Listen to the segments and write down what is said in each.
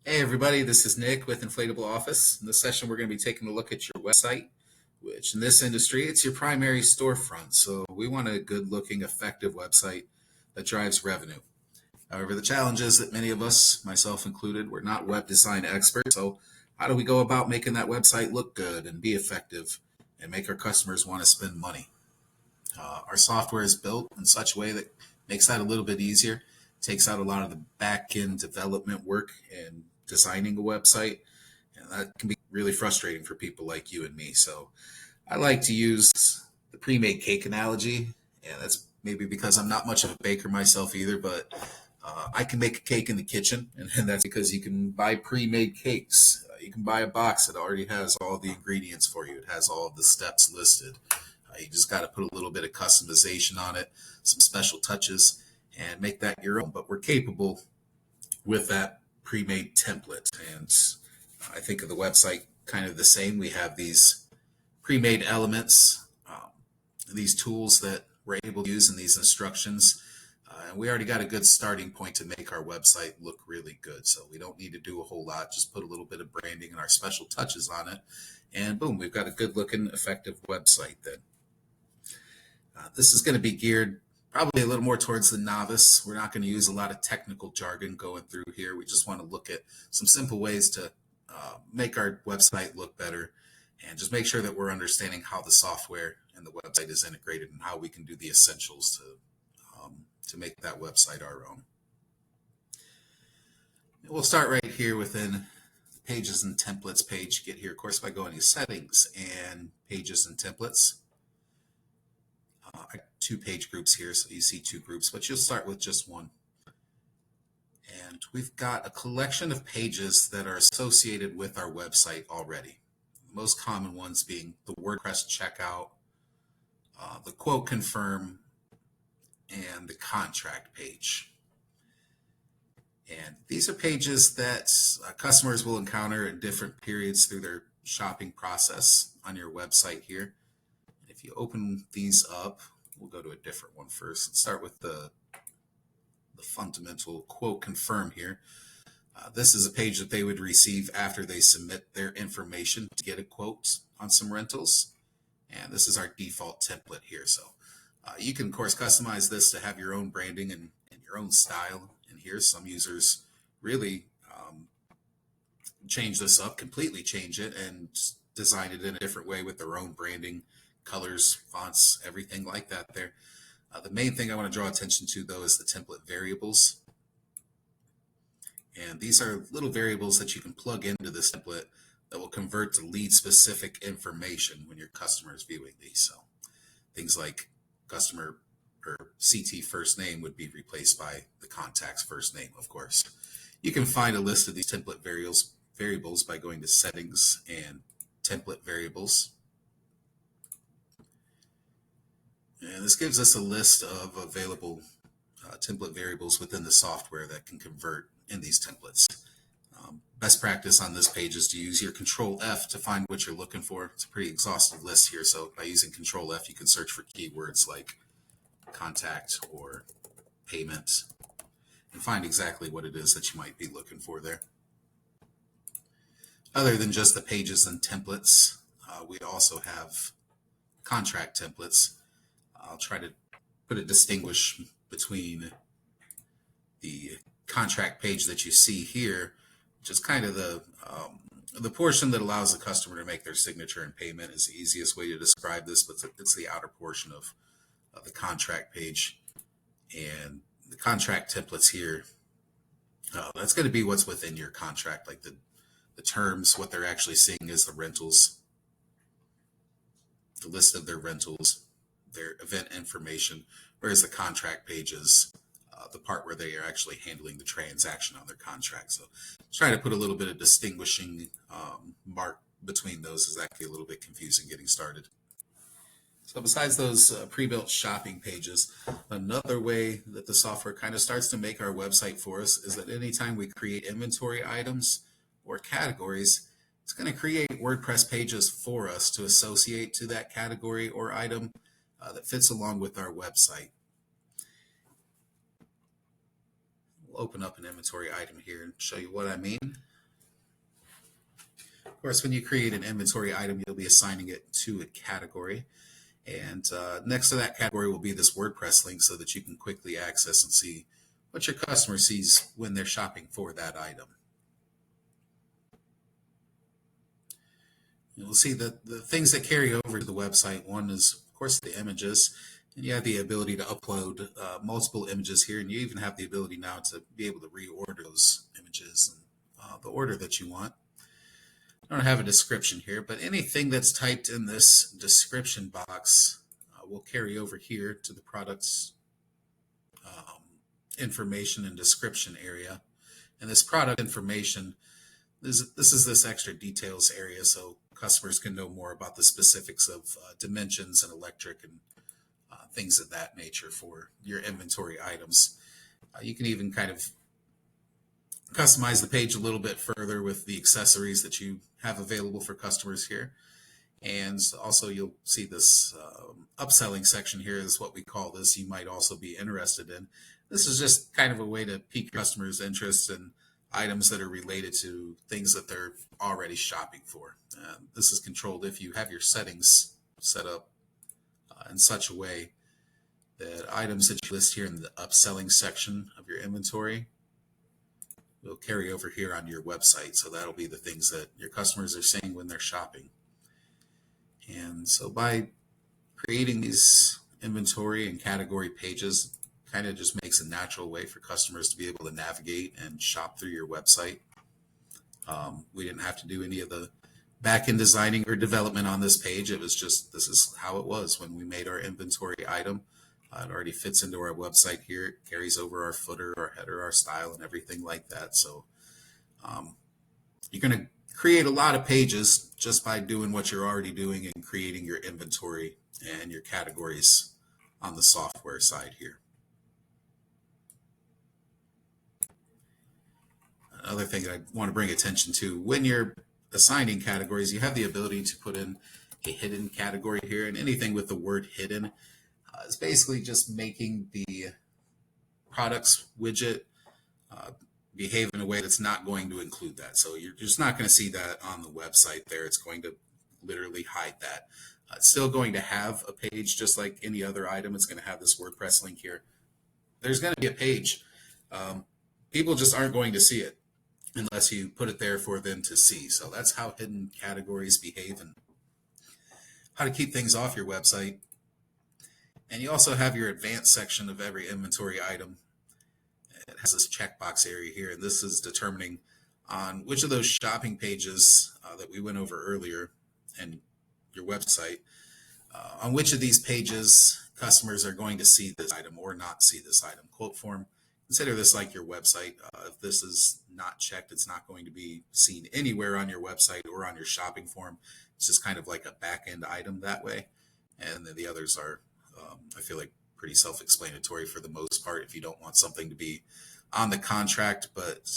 Hey everybody, this is Nick with Inflatable Office. In this session, we're going to be taking a look at your website, which in this industry, it's your primary storefront. So we want a good looking, effective website that drives revenue. However, the challenge is that many of us, myself included, we're not web design experts. So how do we go about making that website look good and be effective and make our customers want to spend money? Our software is built in such a way that makes that a little bit easier, takes out a lot of the back end development work and designing a website. And that can be really frustrating for people like you and me. So I like to use the pre made cake analogy. And that's maybe because I'm not much of a baker myself either, but I can make a cake in the kitchen. And that's because you can buy pre made cakes. You can buy a box that already has all the ingredients for you, it has all of the steps listed. You just got to put a little bit of customization on it, some special touches, and make that your own. But we're capable with that pre-made template. And I think of the website kind of the same. We have these pre-made elements, these tools that we're able to use in these instructions. And we already got a good starting point to make our website look really good. So we don't need to do a whole lot, just put a little bit of branding and our special touches on it. And boom, we've got a good looking, effective website then. This is going to be geared probably a little more towards the novice. We're not going to use a lot of technical jargon going through here. We just want to look at some simple ways to make our website look better and just make sure that we're understanding how the software and the website is integrated and how we can do the essentials to make that website our own. And we'll start right here within the Pages and Templates page. Get here, of course, by going to Settings and Pages and Templates. I got two page groups here, so you see two groups, but you'll start with just one. And we've got a collection of pages that are associated with our website already. The most common ones being the WordPress checkout, the quote confirm, and the contract page. And these are pages that customers will encounter at different periods through their shopping process on your website here. If you open these up, we'll go to a different one first. Let's start with the fundamental quote confirm here. This is a page that they would receive after they submit their information to get a quote on some rentals. And this is our default template here. So you can, of course, customize this to have your own branding and your own style. And here, some users really change this up, completely change it, and design it in a different way with their own branding, colors, fonts, everything like that there. The main thing I want to draw attention to, though, is the template variables. And these are little variables that you can plug into this template that will convert to lead-specific information when your customer is viewing these. So things like customer or CT first name would be replaced by the contact's first name, of course. You can find a list of these template variables by going to Settings and Template Variables. And this gives us a list of available template variables within the software that can convert in these templates. Best practice on this page is to use your Control F to find what you're looking for. It's a pretty exhaustive list here, so by using Control F, you can search for keywords like contact or payment and find exactly what it is that you might be looking for there. Other than just the pages and templates, we also have contract templates. I'll try to put a distinguish between the contract page that you see here, which is kind of the portion that allows the customer to make their signature and payment is the easiest way to describe this, but it's the outer portion of the contract page. And the contract templates here, that's going to be what's within your contract, like the terms. What they're actually seeing is the rentals, the list of their rentals, their event information, whereas the contract page is the part where they are actually handling the transaction on their contract. So trying to put a little bit of distinguishing mark between those is actually a little bit confusing getting started. So besides those pre-built shopping pages, another way that the software kind of starts to make our website for us is that anytime we create inventory items or categories, it's going to create WordPress pages for us to associate to that category or item that fits along with our website. We'll open up an inventory item here and show you what I mean. Of course, when you create an inventory item, you'll be assigning it to a category. And next to that category will be this WordPress link so that you can quickly access and see what your customer sees when they're shopping for that item. You'll see that the things that carry over to the website, one is, of course, the images. And you have the ability to upload multiple images here, and you even have the ability now to be able to reorder those images in the order that you want. I don't have a description here, but anything that's typed in this description box will carry over here to the product's information and description area. And this product information, this is this extra details area, so customers can know more about the specifics of dimensions and electric and things of that nature for your inventory items. You can even kind of customize the page a little bit further with the accessories that you have available for customers here. And also you'll see this upselling section here is what we call this. You might also be interested in. This is just kind of a way to pique customers' interest in items that are related to things that they're already shopping for. This is controlled if you have your settings set up in such a way that items that you list here in the upselling section of your inventory will carry over here on your website. So that'll be the things that your customers are seeing when they're shopping. And so by creating these inventory and category pages, kind of just makes a natural way for customers to be able to navigate and shop through your website. We didn't have to do any of the back-end designing or development on this page. It was just, this is how it was when we made our inventory item. It already fits into our website here. It carries over our footer, our header, our style, and everything like that. So you're going to create a lot of pages just by doing what you're already doing and creating your inventory and your categories on the software side here. Another thing that I want to bring attention to, when you're assigning categories, you have the ability to put in a hidden category here, and anything with the word hidden is basically just making the products widget behave in a way that's not going to include that. So you're just not going to see that on the website there. It's going to literally hide that. It's still going to have a page just like any other item. It's going to have this WordPress link here. There's going to be a page. People just aren't going to see it unless you put it there for them to see. So that's how hidden categories behave and how to keep things off your website. And you also have your advanced section of every inventory item. It has this checkbox area here, and this is determining on which of those shopping pages that we went over earlier and your website, on which of these pages customers are going to see this item or not see this item. Quote form, consider this like your website. If this is not checked, it's not going to be seen anywhere on your website or on your shopping form. It's just kind of like a back-end item that way. And then the others are, I feel like, pretty self-explanatory for the most part. If you don't want something to be on the contract, but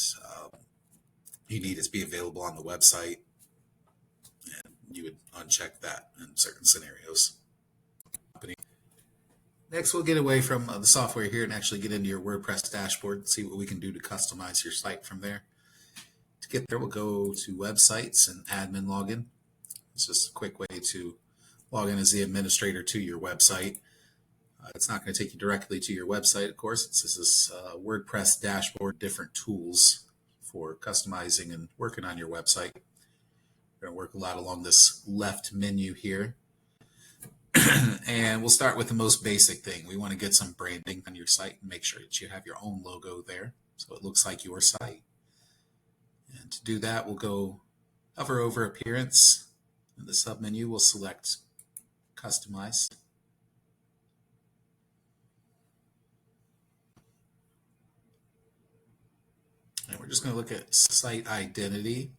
you need it to be available on the website, and you would uncheck that in certain scenarios. Next, we'll get away from the software here and actually get into your WordPress dashboard and see what we can do to customize your site from there. To get there, we'll go to websites and admin login. It's just a quick way to log in as the administrator to your website. It's not going to take you directly to your website, of course. It's just this WordPress dashboard, different tools for customizing and working on your website. We're going to work a lot along this left menu here. And we'll start with the most basic thing. We want to get some branding on your site and make sure that you have your own logo there so it looks like your site. And to do that, we'll go hover over Appearance. In the submenu, we'll select Customize. And we're just going to look at site identity.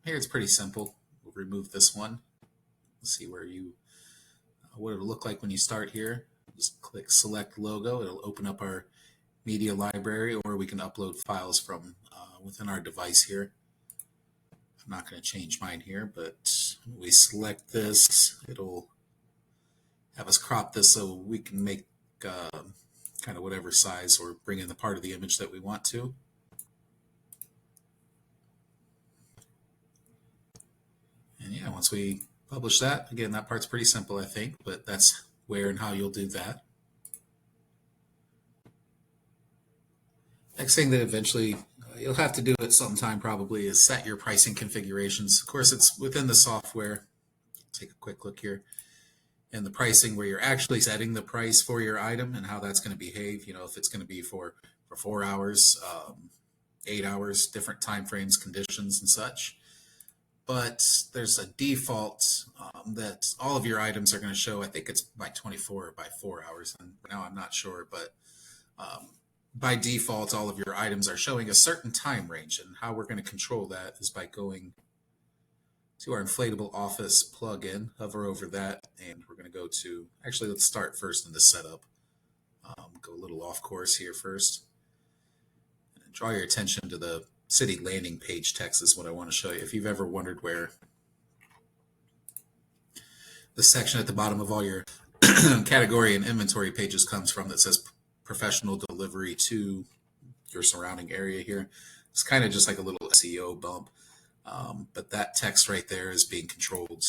Here it's pretty simple. We'll remove this one. Let's see where you, what it'll look like when you start here. Just click Select Logo. It'll open up our media library, or we can upload files from within our device here. I'm not going to change mine here, but when we select this, it'll have us crop this so we can make kind of whatever size or bring in the part of the image that we want to. once we publish that, again, that part's pretty simple, I think, but that's where and how you'll do that. Next thing that eventually you'll have to do at some time probably is set your pricing configurations. Of course, it's within the software. Take a quick look here. And the pricing where you're actually setting the price for your item and how that's going to behave. You know, if it's going to be for 4 hours, 8 hours, different time frames, conditions, and such. But there's a default that all of your items are going to show. I think it's by 24 or by 4 hours. And now I'm not sure, but by default, all of your items are showing a certain time range. And how we're going to control that is by going to our inflatable office plugin, hover over that, and we're going to go to, actually, let's start first in the setup. Go a little off course here first. And draw your attention to the city landing page text is what I want to show you. If you've ever wondered where the section at the bottom of all your category and inventory pages comes from that says professional delivery to your surrounding area here, it's kind of just like a little SEO bump. But that text right there is being controlled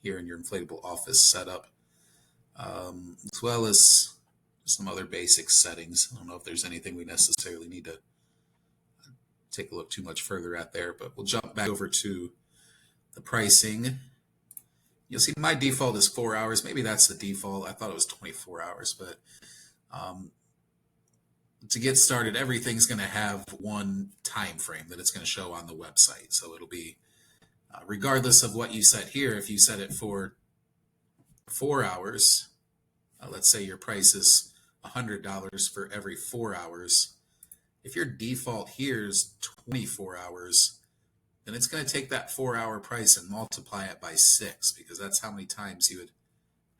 here in your inflatable office setup, as well as some other basic settings. I don't know if there's anything we necessarily need to take a look too much further at there, but we'll jump back over to the pricing. You'll see my default is 4 hours. Maybe that's the default. I thought it was 24 hours, but to get started, everything's going to have one time frame that it's going to show on the website. So it'll be, regardless of what you set here, if you set it for 4 hours, let's say your price is $100 for every 4 hours. If your default here is 24 hours, then it's going to take that 4 hour price and multiply it by 6, because that's how many times you would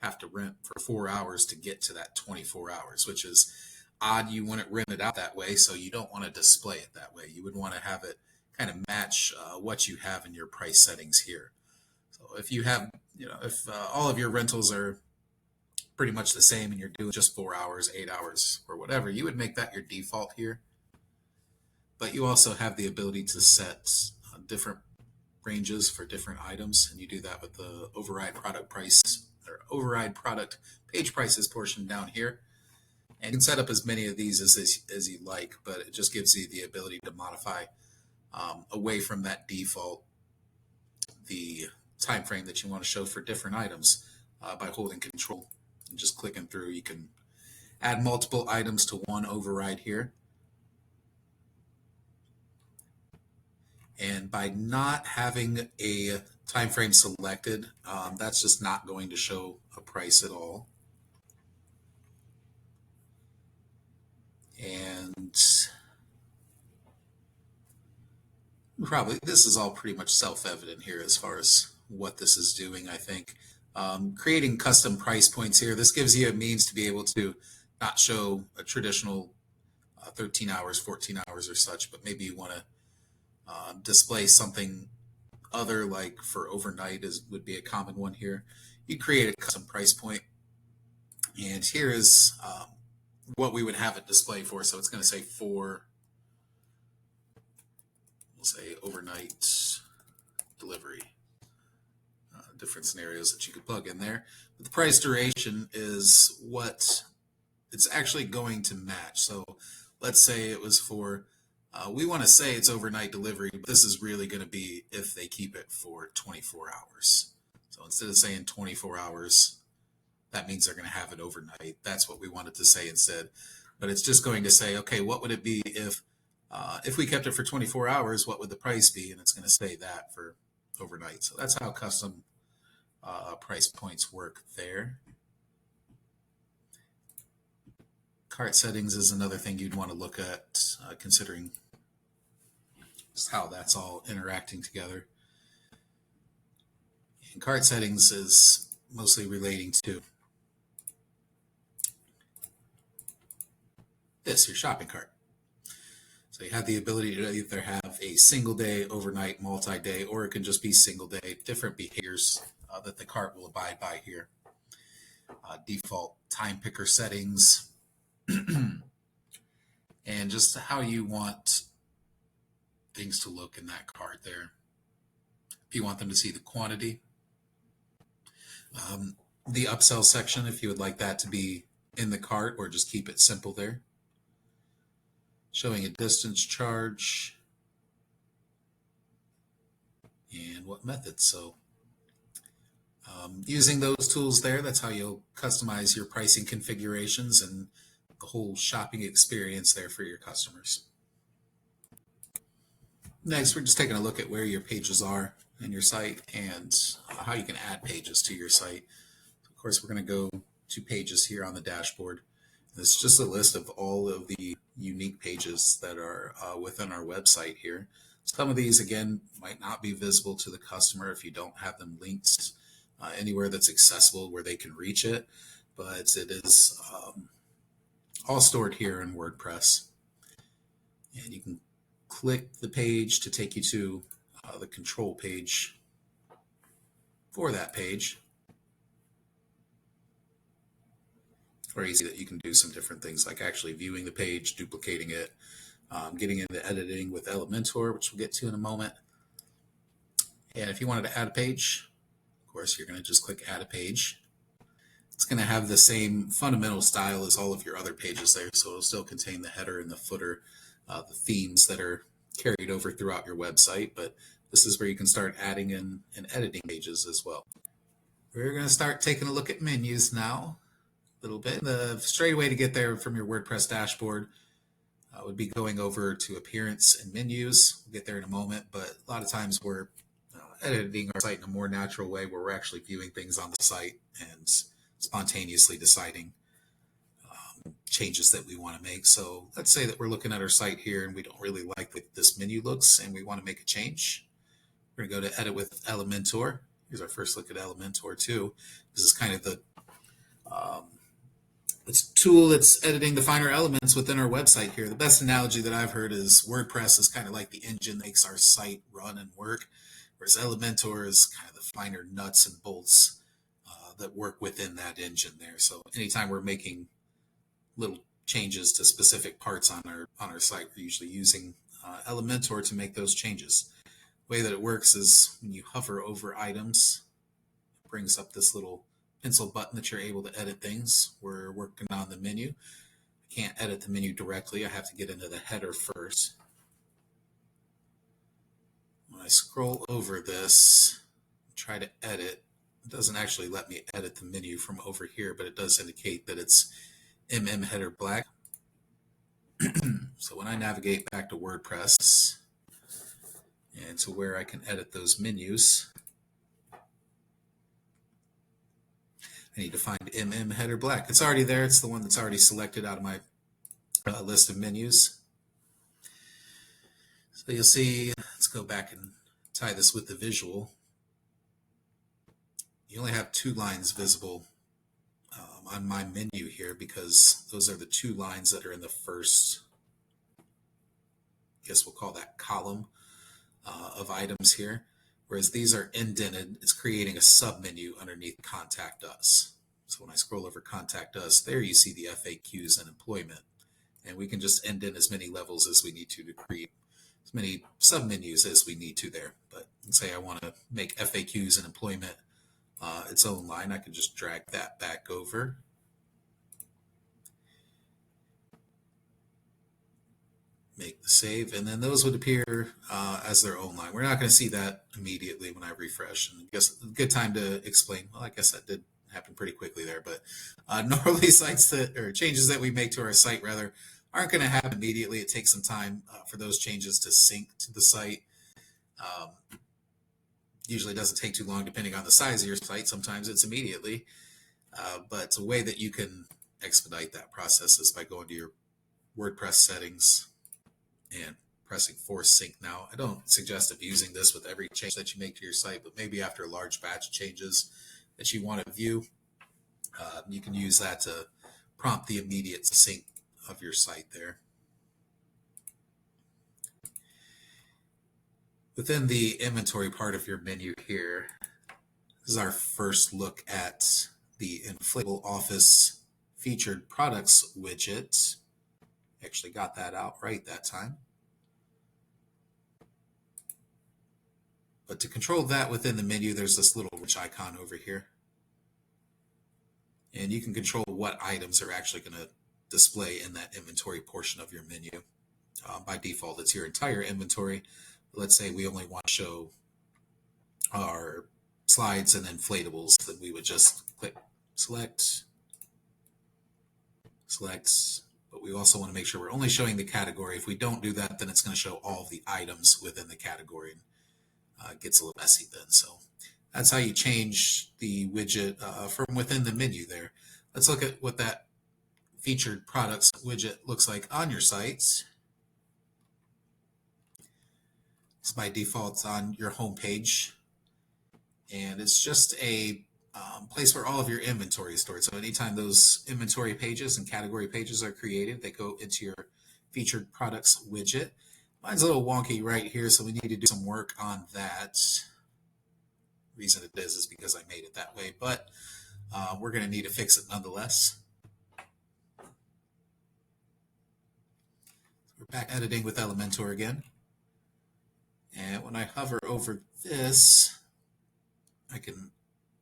have to rent for 4 hours to get to that 24 hours, which is odd. You wouldn't rent it out that way, so you don't want to display it that way. You would want to have it kind of match what you have in your price settings here. So if you have, if all of your rentals are pretty much the same and you're doing just 4 hours, 8 hours, or whatever, you would make that your default here. But you also have the ability to set different ranges for different items, and you do that with the override product price or override product page prices portion down here. And you can set up as many of these as you like, but it just gives you the ability to modify away from that default the time frame that you want to show for different items by holding control and just clicking through. You can add multiple items to one override here. And by not having a time frame selected, that's just not going to show a price at all. And probably this is all pretty much self-evident here as far as what this is doing, I think. Creating custom price points here, this gives you a means to be able to not show a traditional 13 hours, 14 hours or such, but maybe you want to display something other, like for overnight would be a common one here. You create a custom price point, and here is what we would have it display for. So it's going to say for, we'll say overnight delivery. Different scenarios that you could plug in there. But the price duration is what it's actually going to match. So let's say it was for, we want to say it's overnight delivery, but this is really going to be if they keep it for 24 hours. So instead of saying 24 hours, that means they're going to have it overnight. That's what we wanted to say instead. But it's just going to say, okay, what would it be if we kept it for 24 hours, what would the price be? And it's going to say that for overnight. So that's how custom price points work there. Cart settings is another thing you'd want to look at, considering just how that's all interacting together. And cart settings is mostly relating to this, your shopping cart. So you have the ability to either have a single day, overnight, multi-day, or it can just be single day, different behaviors that the cart will abide by here. Default time picker settings, and just how you want things to look in that cart there. If you want them to see the quantity, The upsell section, if you would like that to be in the cart or just keep it simple there. Showing a distance charge and what method. So using those tools there, that's how you'll customize your pricing configurations and the whole shopping experience there for your customers. Next, we're just taking a look at where your pages are in your site and how you can add pages to your site. Of course, we're going to go to pages here on the dashboard. This is just a list of all of the unique pages that are within our website here. Some of these, again, might not be visible to the customer if you don't have them linked anywhere that's accessible where they can reach it, but it is all stored here in WordPress. And you can click the page to take you to the control page for that page, where you see that you can do some different things like actually viewing the page, duplicating it, getting into editing with Elementor, which we'll get to in a moment. And if you wanted to add a page, of course, you're going to just click add a page. It's going to have the same fundamental style as all of your other pages there, so it'll still contain the header and the footer, the themes that are carried over throughout your website, but this is where you can start adding in and editing pages as well. We're going to start taking a look at menus now a little bit. The straight way to get there from your WordPress dashboard would be going over to appearance and menus. We'll get there in a moment, but a lot of times we're editing our site in a more natural way where we're actually viewing things on the site and spontaneously deciding changes that we want to make. So let's say that we're looking at our site here and we don't really like the way this menu looks and we want to make a change. We're going to go to edit with Elementor. Here's our first look at Elementor 2. This is kind of the it's a tool that's editing the finer elements within our website here. The best analogy that I've heard is WordPress is kind of like the engine that makes our site run and work, whereas Elementor is kind of the finer nuts and bolts that work within that engine there. So anytime we're making little changes to specific parts on our site, we're usually using Elementor to make those changes. The way that it works is when you hover over items, it brings up this little pencil button that you're able to edit things. We're working on the menu. I can't edit the menu directly. I have to get into the header first. When I scroll over this, try to edit, it doesn't actually let me edit the menu from over here, but it does indicate that it's header black. So when I navigate back to WordPress and to where I can edit those menus, I need to find header black. It's already there. It's the one that's already selected out of my list of menus. So you'll see, let's go back and tie this with the visual. You only have 2 lines visible on my menu here because those are the 2 lines that are in the first, I guess we'll call that column of items here. Whereas these are indented, it's creating a submenu underneath Contact Us. So when I scroll over Contact Us, there you see the FAQs and employment. And we can just indent as many levels as we need to create as many submenus as we need to there. But let's say I want to make FAQs and employment its own line. I can just drag that back over. Make the save, and then those would appear as their own line. We're not going to see that immediately when I refresh. And I guess a good time to explain. Well, I guess that did happen pretty quickly there, but normally sites that or changes that we make to our site rather aren't going to happen immediately. It takes some time for those changes to sync to the site. Usually doesn't take too long depending on the size of your site. Sometimes it's immediately, but a way that you can expedite that process is by going to your WordPress settings and pressing force sync now. I don't suggest abusing this with every change that you make to your site, but maybe after a large batch of changes that you want to view, you can use that to prompt the immediate sync of your site there. Within the inventory part of your menu here, this is our first look at the Inflatable Office Featured Products widget. Actually got that out right that time. But to control that within the menu, there's this little wrench icon over here. And you can control what items are actually going to display in that inventory portion of your menu. By default, it's your entire inventory. Let's say we only want to show our slides and inflatables, then we would just click select, but we also want to make sure we're only showing the category. If we don't do that, then it's going to show all of the items within the category. It gets a little messy then. So that's how you change the widget from within the menu there. Let's look at what that featured products widget looks like on your sites. It's by default on your home page, and it's just a place where all of your inventory is stored. So anytime those inventory pages and category pages are created, they go into your featured products widget. Mine's a little wonky right here, so we need to do some work on that. The reason it is because I made it that way, but we're going to need to fix it nonetheless. We're back editing with Elementor again. And when I hover over this, I can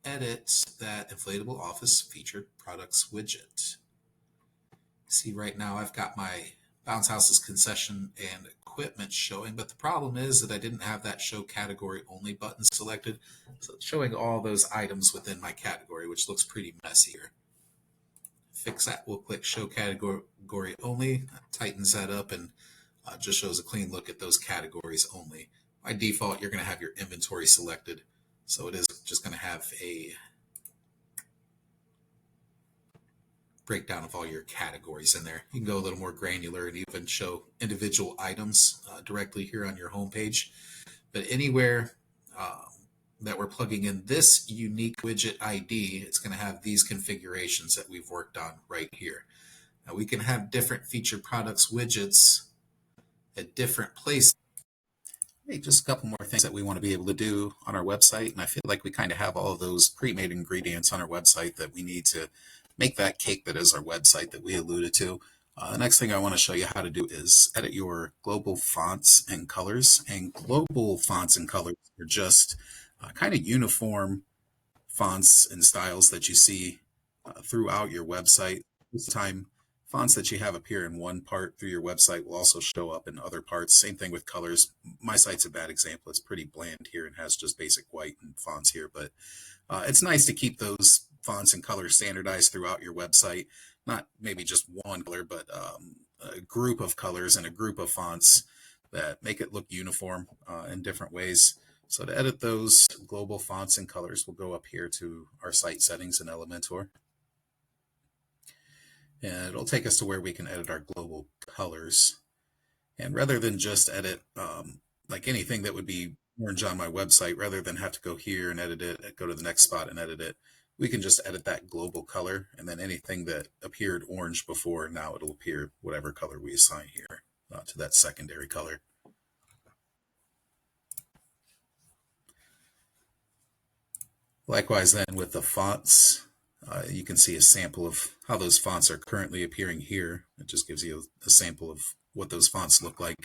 edit that inflatable office featured products widget. See, right now I've got my bounce houses, concession, and equipment showing, but the problem is that I didn't have that show category only button selected. So it's showing all those items within my category, which looks pretty messy here. Fix that, we'll click show category only, that tightens that up and just shows a clean look at those categories only. By default, you're going to have your inventory selected, so it is just going to have a breakdown of all your categories in there. You can go a little more granular and even show individual items directly here on your homepage. But anywhere that we're plugging in this unique widget ID, it's going to have these configurations that we've worked on right here. Now we can have different featured products widgets at different places. Just a couple more things that we want to be able to do on our website, and I feel like we kind of have all of those pre-made ingredients on our website that we need to make that cake that is our website that we alluded to. The next thing I want to show you how to do is edit your global fonts and colors. And global fonts and colors are just kind of uniform fonts and styles that you see throughout your website. This time, fonts that you have appear in one part through your website will also show up in other parts. Same thing with colors. My site's a bad example. It's pretty bland here and has just basic white and fonts here, but it's nice to keep those fonts and colors standardized throughout your website. Not maybe just one color, but a group of colors and a group of fonts that make it look uniform in different ways. So to edit those global fonts and colors, we'll go up here to our site settings in Elementor. And it'll take us to where we can edit our global colors. And rather than just edit like anything that would be orange on my website, rather than have to go here and edit it, go to the next spot and edit it, we can just edit that global color, and then anything that appeared orange before, now it'll appear whatever color we assign here to that secondary color. Likewise then with the fonts, you can see a sample of how those fonts are currently appearing here. It just gives you a sample of what those fonts look like.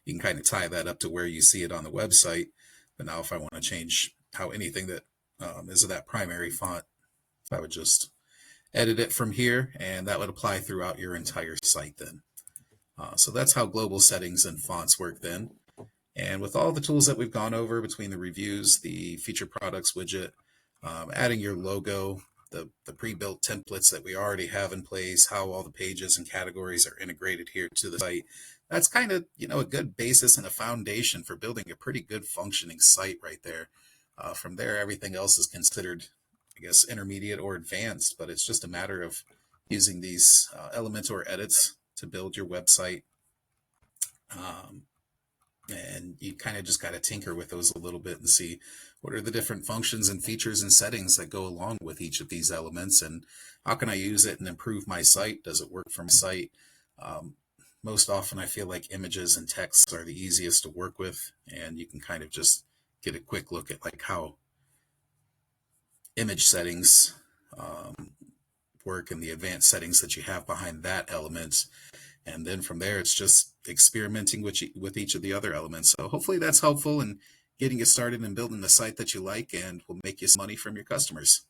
You can kind of tie that up to where you see it on the website. But now if I want to change how anything that is of that primary font, I would just edit it from here, and that would apply throughout your entire site then. So that's how global settings and fonts work then. And with all the tools that we've gone over between the reviews, the featured products widget, adding your logo, the pre-built templates that we already have in place, how all the pages and categories are integrated here to the site, that's kind of, a good basis and a foundation for building a pretty good functioning site right there. From there, everything else is considered, I guess, intermediate or advanced, but it's just a matter of using these Elementor edits to build your website. And you kind of just got to tinker with those a little bit and see what are the different functions and features and settings that go along with each of these elements, and how can I use it and improve my site? Does it work for my site? Most often I feel like images and text are the easiest to work with, and you can kind of just get a quick look at like how image settings work and the advanced settings that you have behind that element. And then from there, it's just experimenting with each of the other elements. So hopefully that's helpful in getting you started and building the site that you like and will make you some money from your customers.